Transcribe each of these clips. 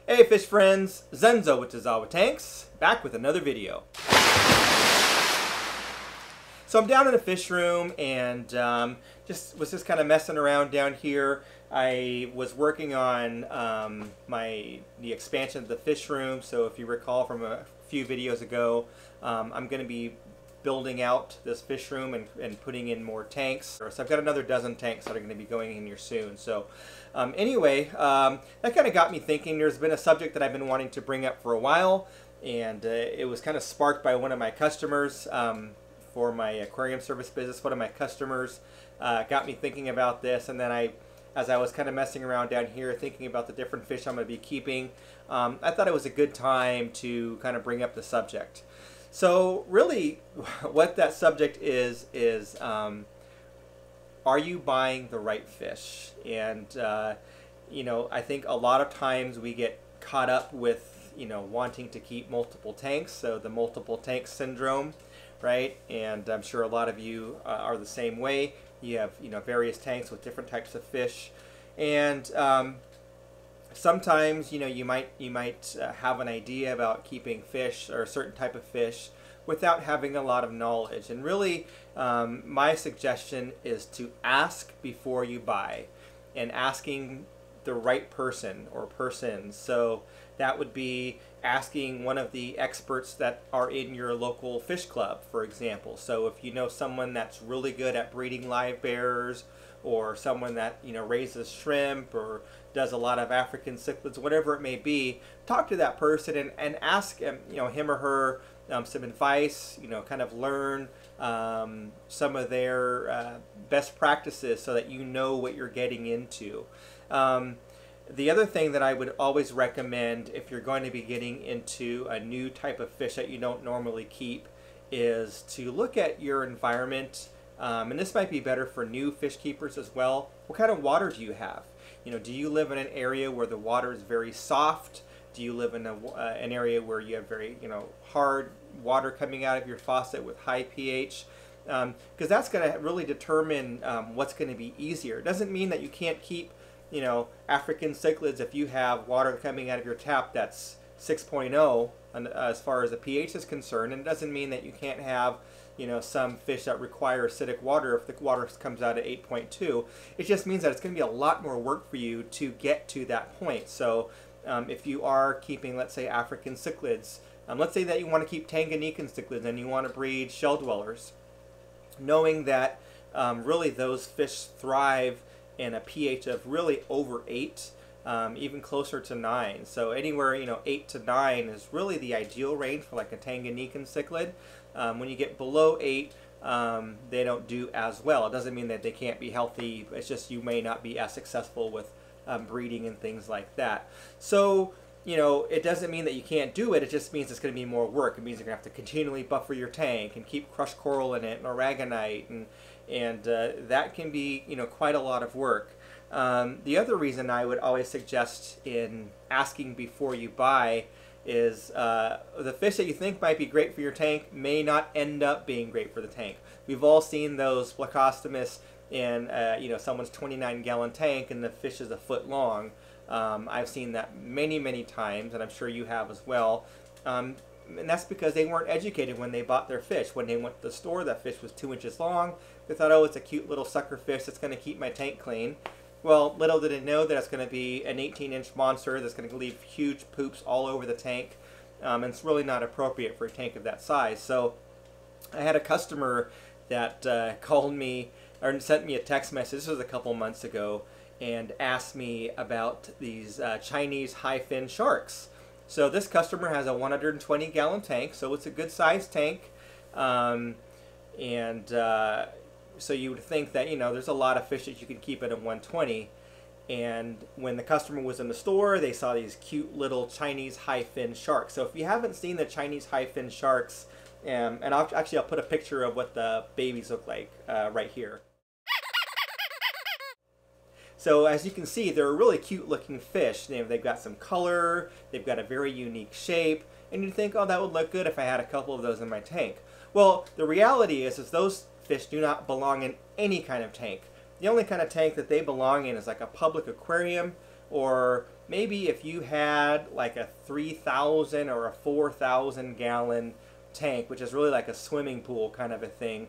Hey fish friends, Zenzo with Tazawa Tanks, back with another video. So I'm down in a fish room and was kind of messing around down here. I was working on the expansion of the fish room. So if you recall from a few videos ago, I'm going to be building out this fish room and putting in more tanks. So I've got another dozen tanks that are going to be going in here soon. So anyway, that kind of got me thinking. There's been a subject that I've been wanting to bring up for a while, and it was kind of sparked by one of my customers for my aquarium service business. One of my customers got me thinking about this, and then as I was kind of messing around down here thinking about the different fish I'm going to be keeping, I thought it was a good time to kind of bring up the subject. So really what that subject is are you buying the right fish? And you know, I think a lot of times we get caught up with, you know, wanting to keep multiple tanks, so the multiple tank syndrome, right? And I'm sure a lot of you are the same way. You have, you know, various tanks with different types of fish, and sometimes, you know, you might have an idea about keeping fish or a certain type of fish without having a lot of knowledge. And really, my suggestion is to ask before you buy, and asking the right person or persons. So that would be asking one of the experts that are in your local fish club, for example. So if you know someone that's really good at breeding live bears, or someone that, you know, raises shrimp or does a lot of African cichlids, whatever it may be, talk to that person and ask him, you know, him or her some advice, you know, kind of learn some of their best practices so that you know what you're getting into. The other thing that I would always recommend if you're going to be getting into a new type of fish that you don't normally keep is to look at your environment. And this might be better for new fish keepers as well. What kind of water do you have? You know, do you live in an area where the water is very soft? Do you live in an area where you have very, you know, hard water coming out of your faucet with high pH? Because that's going to really determine what's going to be easier. It doesn't mean that you can't keep, you know, African cichlids if you have water coming out of your tap that's 6.0 as far as the pH is concerned, and it doesn't mean that you can't have, you know, some fish that require acidic water if the water comes out at 8.2. It just means that it's going to be a lot more work for you to get to that point. So if you are keeping, let's say, African cichlids, let's say that you want to keep Tanganyikan cichlids and you want to breed shell dwellers, knowing that really those fish thrive in a pH of really over 8, even closer to 9. So anywhere, you know, 8 to 9 is really the ideal range for like a Tanganyikan cichlid. When you get below 8, they don't do as well. It doesn't mean that they can't be healthy. It's just you may not be as successful with breeding and things like that. So, you know, it doesn't mean that you can't do it. It just means it's going to be more work. It means you're going to have to continually buffer your tank and keep crushed coral in it and aragonite, and that can be, you know, quite a lot of work. The other reason I would always suggest in asking before you buy is the fish that you think might be great for your tank may not end up being great for the tank. We've all seen those Plecostomus in you know, someone's 29-gallon tank and the fish is a foot long. I've seen that many times, and I'm sure you have as well. And that's because they weren't educated when they bought their fish. When they went to the store, that fish was 2 inches long. They thought, oh, it's a cute little sucker fish that's going to keep my tank clean. Well, little did it know that it's going to be an 18-inch monster that's going to leave huge poops all over the tank. And it's really not appropriate for a tank of that size. So I had a customer that called me or sent me a text message. This was a couple months ago, and asked me about these Chinese high-fin sharks. So this customer has a 120-gallon tank, so it's a good-sized tank. So you would think that, you know, there's a lot of fish that you can keep at a 120. And when the customer was in the store, they saw these cute little Chinese high-fin sharks. So if you haven't seen the Chinese high-fin sharks, and I'll put a picture of what the babies look like right here. So as you can see, they're a really cute looking fish. They've got some color, they've got a very unique shape, and you'd think, oh, that would look good if I had a couple of those in my tank. Well, the reality is those fish do not belong in any kind of tank. The only kind of tank that they belong in is like a public aquarium, or maybe if you had like a 3,000 or a 4,000 gallon tank, which is really like a swimming pool kind of a thing,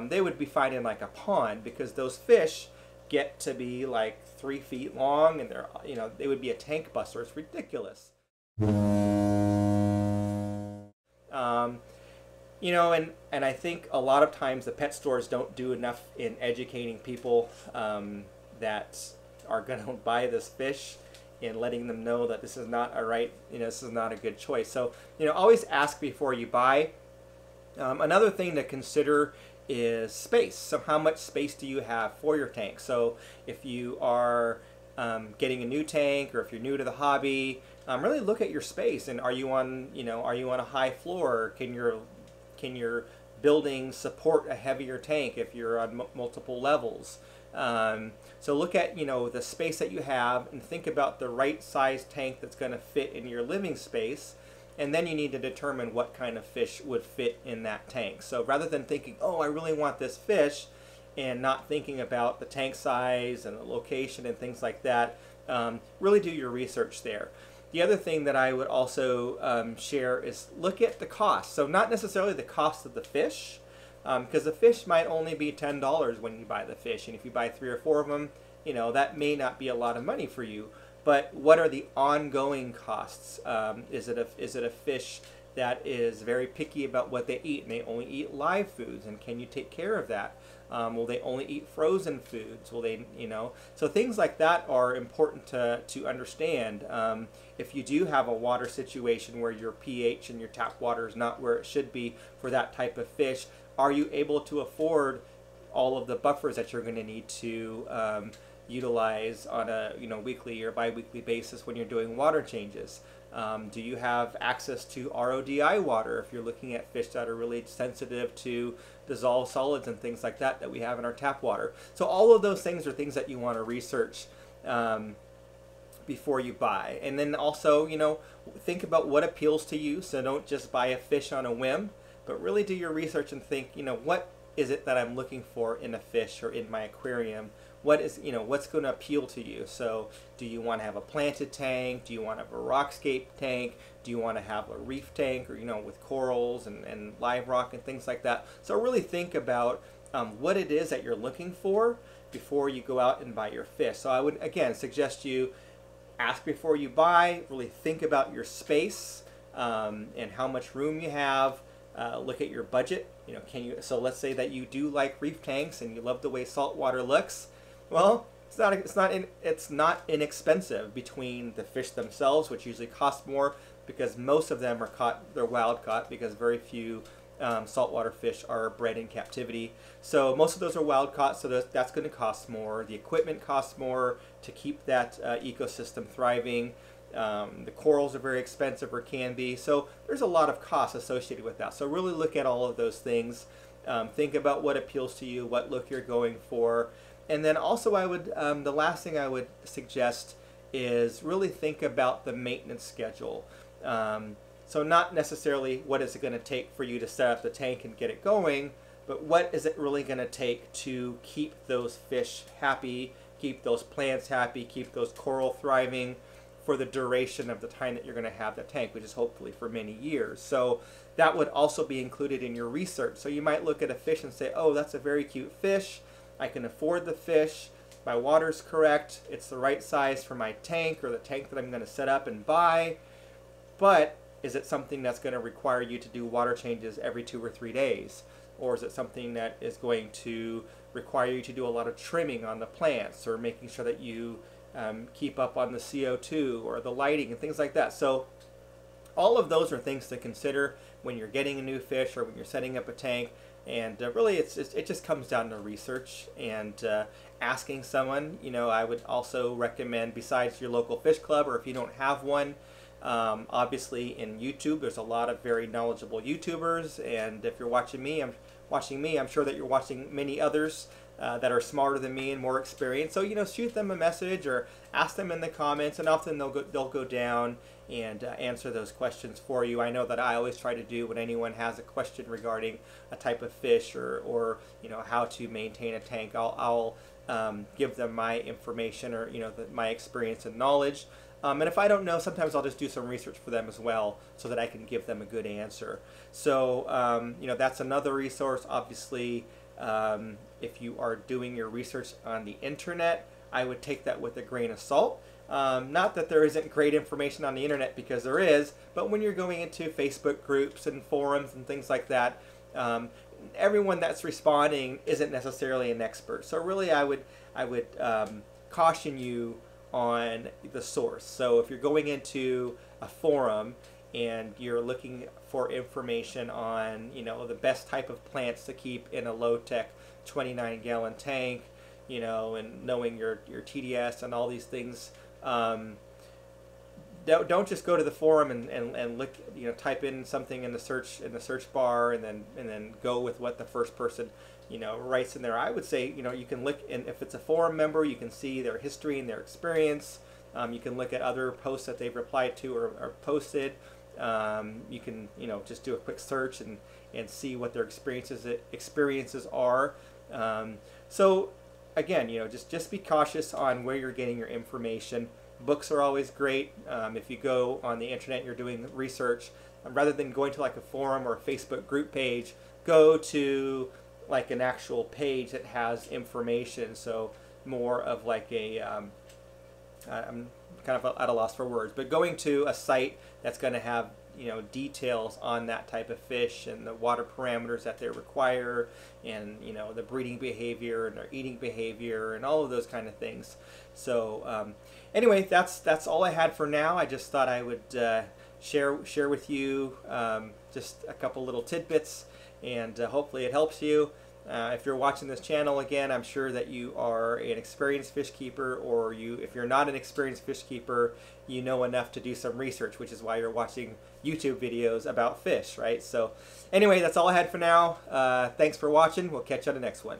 they would be fine in like a pond, because those fish get to be like 3 feet long, and they're, they would be a tank buster. It's ridiculous. Um, and I think a lot of times the pet stores don't do enough in educating people that are going to buy this fish, and letting them know that this is not this is not a good choice. So, always ask before you buy. Another thing to consider is space. So how much space do you have for your tank? So if you are getting a new tank, or if you're new to the hobby, really look at your space. And are you on a high floor? Can your building support a heavier tank if you're on multiple levels? So look at the space that you have, and think about the right size tank that's going to fit in your living space. And then you need to determine what kind of fish would fit in that tank. So rather than thinking, oh, I really want this fish, and not thinking about the tank size and the location and things like that, really do your research there. The other thing that I would also share is look at the cost. So not necessarily the cost of the fish, because the fish might only be $10 when you buy the fish. And if you buy 3 or 4 of them, that may not be a lot of money for you. But what are the ongoing costs? Is it a fish that is very picky about what they eat, and they only eat live foods? And can you take care of that? Will they only eat frozen foods? Will they, So things like that are important to understand. If you do have a water situation where your pH and your tap water is not where it should be for that type of fish, are you able to afford all of the buffers that you're going to need to utilize on a weekly or bi-weekly basis when you're doing water changes? Do you have access to RODI water if you're looking at fish that are really sensitive to dissolved solids and things like that we have in our tap water? So all of those things are things that you want to research before you buy. And then also, think about what appeals to you. So don't just buy a fish on a whim, but really do your research and think, what is it that I'm looking for in a fish or in my aquarium? What is, what's going to appeal to you? So do you want to have a planted tank? Do you want to have a rockscape tank? Do you want to have a reef tank, or, with corals and live rock and things like that? So really think about what it is that you're looking for before you go out and buy your fish. So I would, again, suggest you ask before you buy, really think about your space and how much room you have. Look at your budget. So let's say that you do like reef tanks and you love the way saltwater looks. Well, it's not inexpensive between the fish themselves, which usually cost more because most of them they're wild caught, because very few saltwater fish are bred in captivity. So most of those are wild caught, so that's going to cost more. The equipment costs more to keep that ecosystem thriving. The corals are very expensive, or can be. So there's a lot of costs associated with that. So really look at all of those things. Think about what appeals to you, what look you're going for. And then also the last thing I would suggest is really think about the maintenance schedule. So not necessarily what is it going to take for you to set up the tank and get it going, but what is it really going to take to keep those fish happy, keep those plants happy, keep those coral thriving for the duration of the time that you're going to have the tank, which is hopefully for many years. So that would also be included in your research. So you might look at a fish and say, oh, that's a very cute fish. I can afford the fish. My water's correct. It's the right size for my tank, or the tank that I'm going to set up and buy. But is it something that's going to require you to do water changes every 2 or 3 days? Or is it something that is going to require you to do a lot of trimming on the plants, or making sure that you keep up on the CO2 or the lighting and things like that? So all of those are things to consider when you're getting a new fish or when you're setting up a tank. And really, it just comes down to research and asking someone. I would also recommend, besides your local fish club, or if you don't have one, obviously in YouTube, there's a lot of very knowledgeable YouTubers. And if you're watching me, I'm sure that you're watching many others that are smarter than me and more experienced. So shoot them a message or ask them in the comments, and often they'll go down and answer those questions for you. I know that I always try to do when anyone has a question regarding a type of fish or how to maintain a tank. I'll give them my information, or my experience and knowledge. And if I don't know, sometimes I'll just do some research for them as well so that I can give them a good answer. So, that's another resource. Obviously, if you are doing your research on the internet, I would take that with a grain of salt. Not that there isn't great information on the internet, because there is, but when you're going into Facebook groups and forums and things like that, everyone that's responding isn't necessarily an expert. So really, I would caution you on the source. So if you're going into a forum and you're looking for information on, the best type of plants to keep in a low-tech 29-gallon tank, and knowing your TDS and all these things, don't just go to the forum and look, type in something in the search bar and then go with what the first person writes in there. I would say, you can look, and if it's a forum member, you can see their history and their experience. You can look at other posts that they've replied to or posted. You can just do a quick search and see what their experiences are. So again, just be cautious on where you're getting your information. Books are always great. If you go on the internet and you're doing research, rather than going to like a forum or a Facebook group page, go to like an actual page that has information. So more of like I'm kind of at a loss for words, but going to a site that's going to have details on that type of fish and the water parameters that they require, and the breeding behavior and their eating behavior and all of those kind of things. So anyway, that's all I had for now. I just thought I would share with you just a couple little tidbits, and hopefully it helps you. If you're watching this channel, again, I'm sure that you are an experienced fish keeper, or if you're not an experienced fish keeper, you know enough to do some research, which is why you're watching YouTube videos about fish, right? So anyway, that's all I had for now. Thanks for watching. We'll catch you on the next one.